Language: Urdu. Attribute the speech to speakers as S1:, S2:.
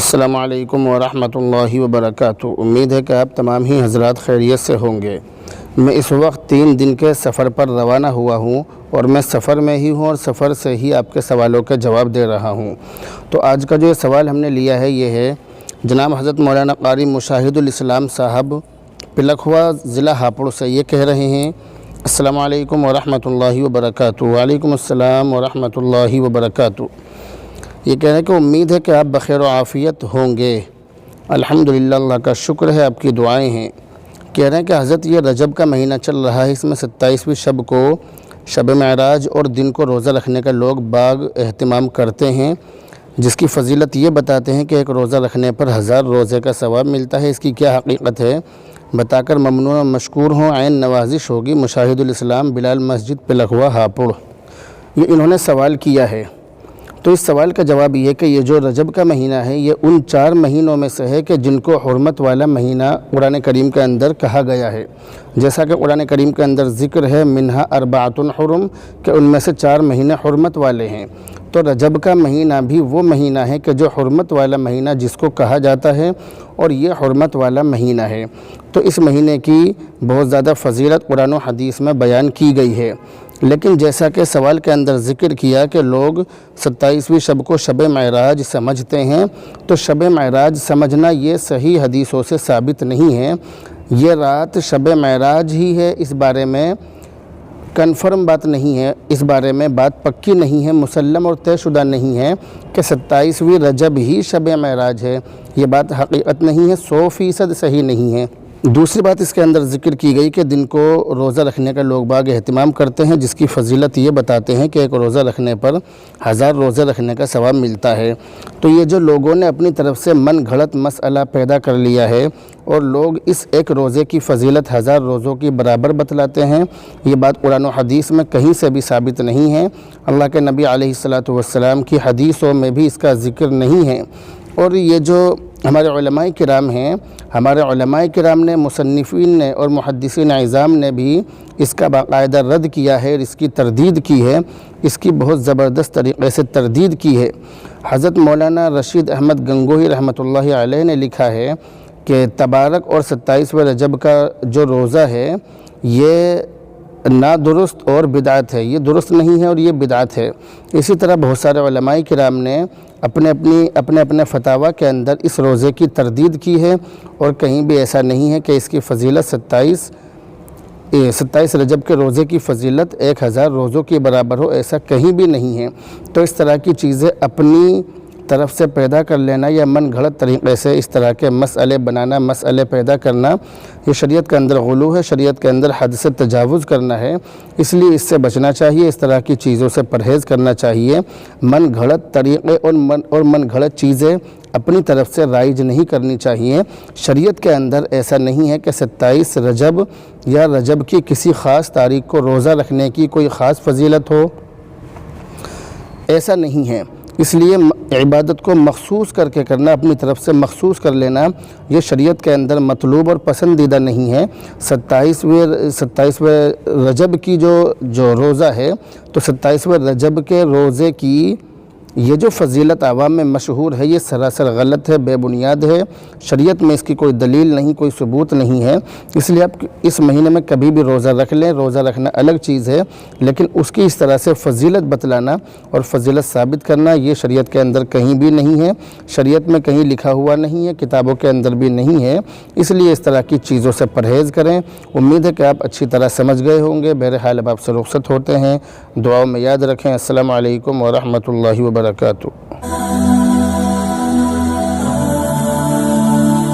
S1: السلام علیکم ورحمۃ اللہ وبرکاتہ۔ امید ہے کہ آپ تمام ہی حضرات خیریت سے ہوں گے۔ میں اس وقت 3 دن کے سفر پر روانہ ہوا ہوں اور میں سفر میں ہی ہوں اور سفر سے ہی آپ کے سوالوں کے جواب دے رہا ہوں۔ تو آج کا جو یہ سوال ہم نے لیا ہے یہ ہے جناب حضرت مولانا قاری مشاہد الاسلام صاحب پلکھوا ضلع ہاپوڑ سے یہ کہہ رہے ہیں السلام علیکم ورحمۃ اللہ وبرکاتہ۔ وعلیکم السلام ورحمۃ اللہ وبرکاتہ۔ یہ کہہ رہے ہیں کہ امید ہے کہ آپ بخیر و عافیت ہوں گے۔ الحمدللہ، اللہ کا شکر ہے، آپ کی دعائیں ہیں۔ کہہ رہے ہیں کہ حضرت یہ رجب کا مہینہ چل رہا ہے، اس میں 27ویں شب کو شب معراج اور دن کو روزہ رکھنے کا لوگ باغ اہتمام کرتے ہیں، جس کی فضیلت یہ بتاتے ہیں کہ ایک روزہ رکھنے پر 1000 روزے کا ثواب ملتا ہے۔ اس کی کیا حقیقت ہے بتا کر ممنون و مشکور ہوں، عین نوازش ہوگی۔ مشاہد الاسلام بلال مسجد پلکھوا ہاپوڑ، یہ انہوں نے سوال کیا ہے۔ تو اس سوال کا جواب یہ ہے کہ یہ جو رجب کا مہینہ ہے یہ ان 4 مہینوں میں سے ہے کہ جن کو حرمت والا مہینہ قرآن کریم کے اندر کہا گیا ہے، جیسا کہ قرآن کریم کے اندر ذکر ہے منہا اربعۃ حرم، کہ ان میں سے 4 مہینے حرمت والے ہیں۔ تو رجب کا مہینہ بھی وہ مہینہ ہے کہ جو حرمت والا مہینہ جس کو کہا جاتا ہے، اور یہ حرمت والا مہینہ ہے۔ تو اس مہینے کی بہت زیادہ فضیلت قرآن و حدیث میں بیان کی گئی ہے، لیکن جیسا کہ سوال کے اندر ذکر کیا کہ لوگ 27ویں شب کو شب معراج سمجھتے ہیں، تو شب معراج سمجھنا یہ صحیح حدیثوں سے ثابت نہیں ہے۔ یہ رات شب معراج ہی ہے، اس بارے میں کنفرم بات نہیں ہے، اس بارے میں بات پکی نہیں ہے، مسلم اور طے شدہ نہیں ہے کہ 27ویں رجب ہی شب معراج ہے۔ یہ بات حقیقت نہیں ہے، 100% صحیح نہیں ہے۔ دوسری بات اس کے اندر ذکر کی گئی کہ دن کو روزہ رکھنے کا لوگ باغ اہتمام کرتے ہیں، جس کی فضیلت یہ بتاتے ہیں کہ ایک روزہ رکھنے پر 1000 روزے رکھنے کا ثواب ملتا ہے۔ تو یہ جو لوگوں نے اپنی طرف سے من گھڑت مسئلہ پیدا کر لیا ہے اور لوگ اس ایک روزے کی فضیلت 1000 روزوں کی برابر بتلاتے ہیں، یہ بات قرآن و حدیث میں کہیں سے بھی ثابت نہیں ہے۔ اللہ کے نبی علیہ السلام کی حدیثوں میں بھی اس کا ذکر نہیں ہے۔ اور یہ جو ہمارے علماء کرام ہیں، ہمارے علماء کرام نے، مصنفین نے اور محدثین عظام نے بھی اس کا باقاعدہ رد کیا ہے اور اس کی تردید کی ہے، اس کی بہت زبردست طریقے سے تردید کی ہے۔ حضرت مولانا رشید احمد گنگوہی رحمۃ اللہ علیہ نے لکھا ہے کہ تبارک اور 27ویں رجب کا جو روزہ ہے یہ نادرست اور بدعت ہے، یہ درست نہیں ہے اور یہ بدعت ہے۔ اسی طرح بہت سارے علماء کرام نے اپنے فتاویٰ کے اندر اس روزے کی تردید کی ہے، اور کہیں بھی ایسا نہیں ہے کہ اس کی فضیلت 27 رجب کے روزے کی فضیلت 1000 روزوں کے برابر ہو، ایسا کہیں بھی نہیں ہے۔ تو اس طرح کی چیزیں اپنی طرف سے پیدا کر لینا یا من گھڑت طریقے سے اس طرح کے مسئلے بنانا، مسئلے پیدا کرنا، یہ شریعت کے اندر غلو ہے، شریعت کے اندر حد سے تجاوز کرنا ہے۔ اس لیے اس سے بچنا چاہیے، اس طرح کی چیزوں سے پرہیز کرنا چاہیے۔ من گھڑت طریقے اور من گھڑت چیزیں اپنی طرف سے رائج نہیں کرنی چاہیے۔ شریعت کے اندر ایسا نہیں ہے کہ 27 رجب یا رجب کی کسی خاص تاریخ کو روزہ رکھنے کی کوئی خاص فضیلت ہو، ایسا نہیں ہے۔ اس لیے عبادت کو مخصوص کر کے کرنا، اپنی طرف سے مخصوص کر لینا، یہ شریعت کے اندر مطلوب اور پسندیدہ نہیں ہے۔ 27ویں رجب کی جو روزہ ہے، تو 27ویں رجب کے روزے کی یہ جو فضیلت عوام میں مشہور ہے، یہ سراسر غلط ہے، بے بنیاد ہے۔ شریعت میں اس کی کوئی دلیل نہیں، کوئی ثبوت نہیں ہے۔ اس لیے آپ اس مہینے میں کبھی بھی روزہ رکھ لیں، روزہ رکھنا الگ چیز ہے، لیکن اس کی اس طرح سے فضیلت بتلانا اور فضیلت ثابت کرنا یہ شریعت کے اندر کہیں بھی نہیں ہے، شریعت میں کہیں لکھا ہوا نہیں ہے، کتابوں کے اندر بھی نہیں ہے۔ اس لیے اس طرح کی چیزوں سے پرہیز کریں۔ امید ہے کہ آپ اچھی طرح سمجھ گئے ہوں گے۔ بہرحال اب آپ سے رخصت ہوتے ہیں، دعاؤں میں یاد رکھیں۔ السلام علیکم ورحمۃ اللہ وبرکاتہ۔